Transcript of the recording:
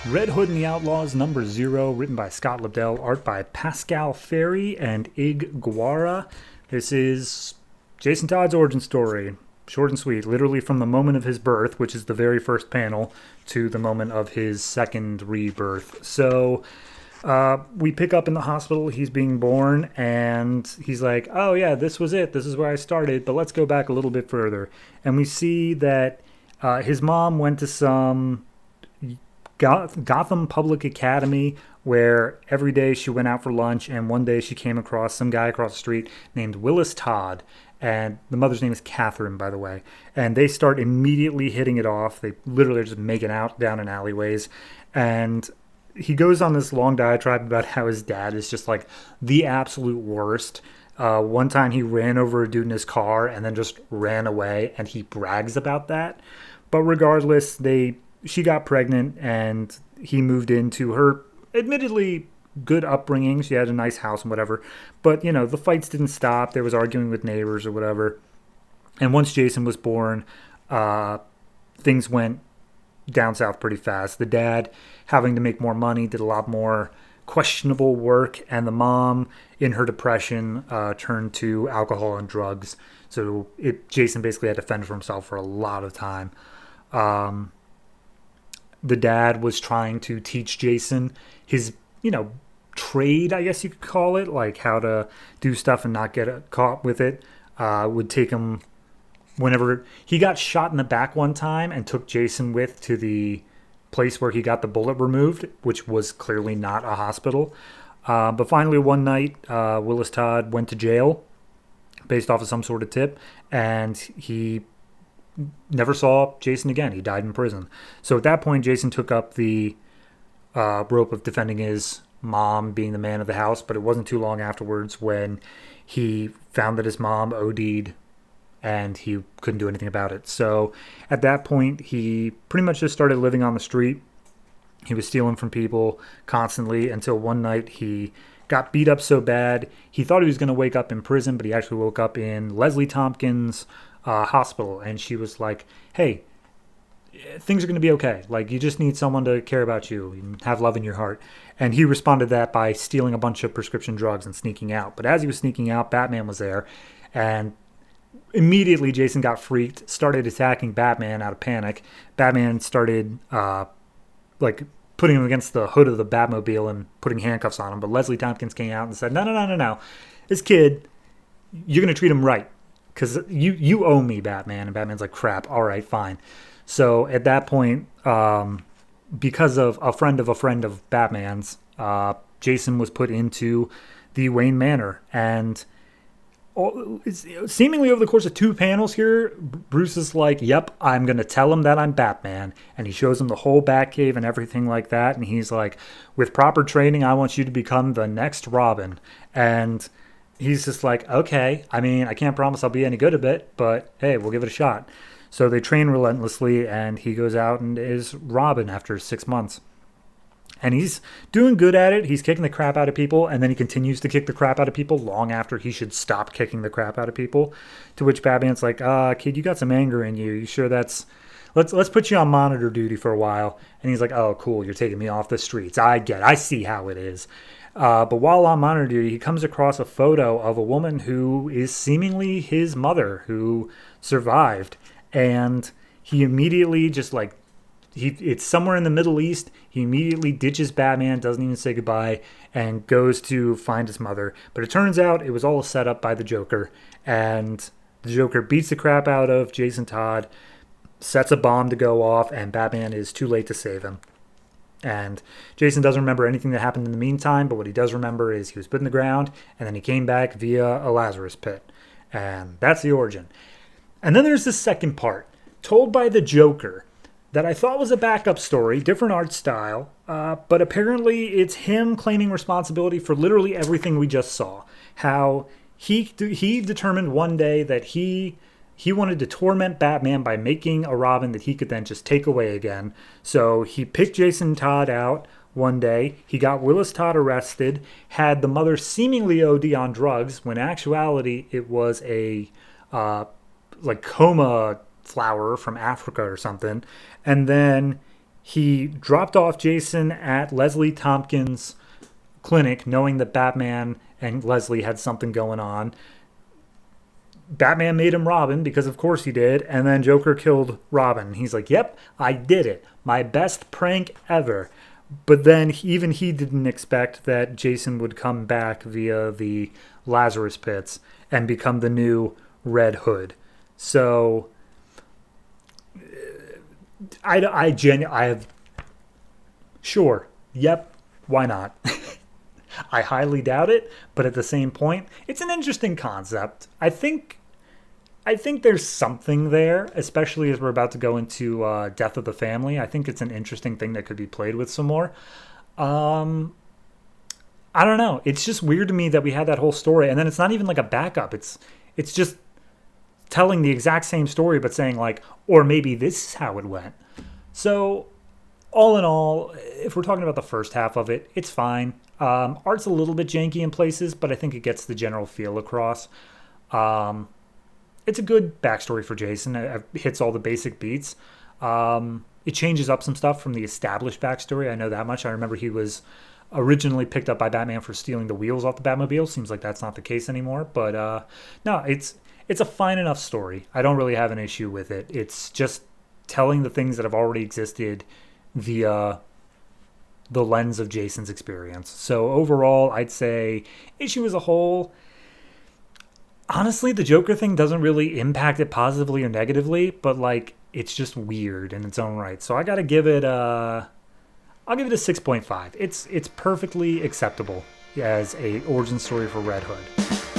Red Hood and the Outlaws #0, written by Scott Lobdell, art by Pascal Ferry and Ig Guara. This is Jason Todd's origin story. Short and sweet, literally from the moment of his birth, which is the very first panel, to the moment of his second rebirth. So we pick up in the hospital. He's being born, and he's like, oh, yeah, this was it. This is where I started, but let's go back a little bit further. And we see that his mom went to some Gotham Public Academy where every day she went out for lunch, and one day she came across some guy across the street named Willis Todd, and the mother's name is Catherine, by the way, and they start immediately hitting it off. They literally are just making out down in alleyways, and he goes on this long diatribe about how his dad is just like the absolute worst. One time he ran over a dude in his car and then just ran away, and he brags about that. But regardless, she got pregnant and he moved into her admittedly good upbringing. She had a nice house and whatever. But, the fights didn't stop. There was arguing with neighbors or whatever. And once Jason was born, things went down south pretty fast. The dad, having to make more money, did a lot more questionable work. And the mom, in her depression, turned to alcohol and drugs. So Jason basically had to fend for himself for a lot of time. The dad was trying to teach Jason his, trade, I guess you could call it, like how to do stuff and not get caught with it. Would take him whenever he got shot in the back one time and took Jason with to the place where he got the bullet removed, which was clearly not a hospital. But finally, one night, Willis Todd went to jail based off of some sort of tip, and he never saw Jason again. He died in prison. So at that point, Jason took up the rope of defending his mom, being the man of the house. But it wasn't too long afterwards when he found that his mom OD'd and he couldn't do anything about it. So at that point, he pretty much just started living on the street. He was stealing from people constantly until one night he got beat up so bad he thought he was going to wake up in prison, but he actually woke up in Leslie Tompkins' hospital, and she was like, hey, things are going to be okay. Like, you just need someone to care about you and have love in your heart. And he responded that by stealing a bunch of prescription drugs and sneaking out. But as he was sneaking out, Batman was there, and immediately Jason got freaked, started attacking Batman out of panic. Batman started putting him against the hood of the Batmobile and putting handcuffs on him. But Leslie Tompkins came out and said, no. This kid, you're going to treat him right. Because you owe me, Batman. And Batman's like, crap, all right, fine. So at that point, because of a friend of Batman's, Jason was put into the Wayne Manor. And seemingly over the course of 2 panels here, Bruce is like, yep, I'm going to tell him that I'm Batman. And he shows him the whole Batcave and everything like that. And he's like, with proper training, I want you to become the next Robin. And he's just like, okay, I mean, I can't promise I'll be any good at it, but hey, we'll give it a shot. So they train relentlessly, and he goes out and is Robin after 6 months. And he's doing good at it. He's kicking the crap out of people, and then he continues to kick the crap out of people long after he should stop kicking the crap out of people. To which Batman's like, kid, you got some anger in you. You sure that's... Let's put you on monitor duty for a while. And he's like, oh, cool, you're taking me off the streets. I see how it is. But while on monitor duty, he comes across a photo of a woman who is seemingly his mother, who survived. And he immediately just it's somewhere in the Middle East. He immediately ditches Batman, doesn't even say goodbye, and goes to find his mother. But it turns out it was all set up by the Joker. And the Joker beats the crap out of Jason Todd, sets a bomb to go off, and Batman is too late to save him. And Jason doesn't remember anything that happened in the meantime, but what he does remember is he was put in the ground, and then he came back via a Lazarus pit. And that's the origin. And then there's the second part, told by the Joker, that I thought was a backup story, different art style, but apparently it's him claiming responsibility for literally everything we just saw. How he determined one day that he wanted to torment Batman by making a Robin that he could then just take away again. So he picked Jason Todd out one day. He got Willis Todd arrested, had the mother seemingly OD on drugs, when in actuality it was a coma flower from Africa or something. And then He dropped off Jason at Leslie Tompkins' clinic, knowing that Batman and Leslie had something going on. Batman made him Robin because of course he did, and then Joker killed Robin. He's like, yep, I did it. My best prank ever. But then even he didn't expect that Jason would come back via the Lazarus pits and become the new Red Hood. So I have, sure, yep, why not? I highly doubt it, but at the same point, it's an interesting concept. I think there's something there, especially as we're about to go into Death of the Family. I think it's an interesting thing that could be played with some more. I don't know. It's just weird to me that we had that whole story, and then it's not even like a backup. It's just telling the exact same story, but saying like, or maybe this is how it went. So, all in all, if we're talking about the first half of it, it's fine. Art's a little bit janky in places, but I think it gets the general feel across. It's a good backstory for Jason. It hits all the basic beats. It changes up some stuff from the established backstory. I know that much. I remember he was originally picked up by Batman for stealing the wheels off the Batmobile. Seems like that's not the case anymore. But no, it's a fine enough story. I don't really have an issue with it. It's just telling the things that have already existed via the lens of Jason's experience. So overall, I'd say issue as a whole, honestly, the Joker thing doesn't really impact it positively or negatively, but like it's just weird in its own right. So I got to give it I'll give it a 6.5. It's perfectly acceptable as a origin story for Red Hood.